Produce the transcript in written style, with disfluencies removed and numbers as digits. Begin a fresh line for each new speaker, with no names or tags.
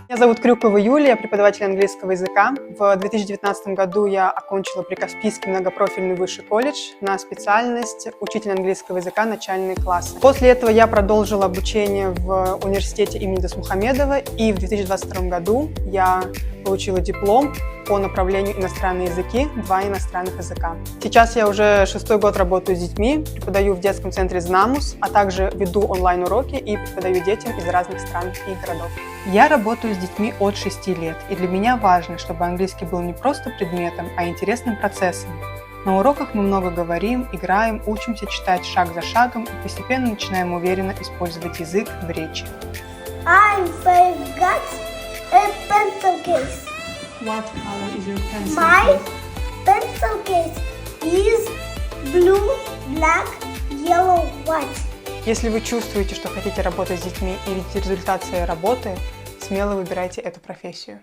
Меня зовут Крюкова Юлия, я преподаватель английского языка. В 2019 году я окончила Прикаспийский многопрофильный высший колледж на специальность учитель английского языка начальные классы. После этого я продолжила обучение в университете имени Досмухамедова, и в 2022 году я получила диплом по направлению иностранные языки, 2 иностранных языка. Сейчас я уже 6-й год работаю с детьми, преподаю в детском центре «Знамус», а также веду онлайн-уроки и преподаю детям из разных стран и городов.
Я работаю с детьми от 6 лет, и для меня важно, чтобы английский был не просто предметом, а интересным процессом. На уроках мы много говорим, играем, учимся читать шаг за шагом и постепенно начинаем уверенно использовать язык в речи.
I forgot a pencil case.
What color is your pencil?
My pencil case is blue, black, yellow, white.
Если вы чувствуете, что хотите работать с детьми и видите результат своей работы, смело выбирайте эту профессию.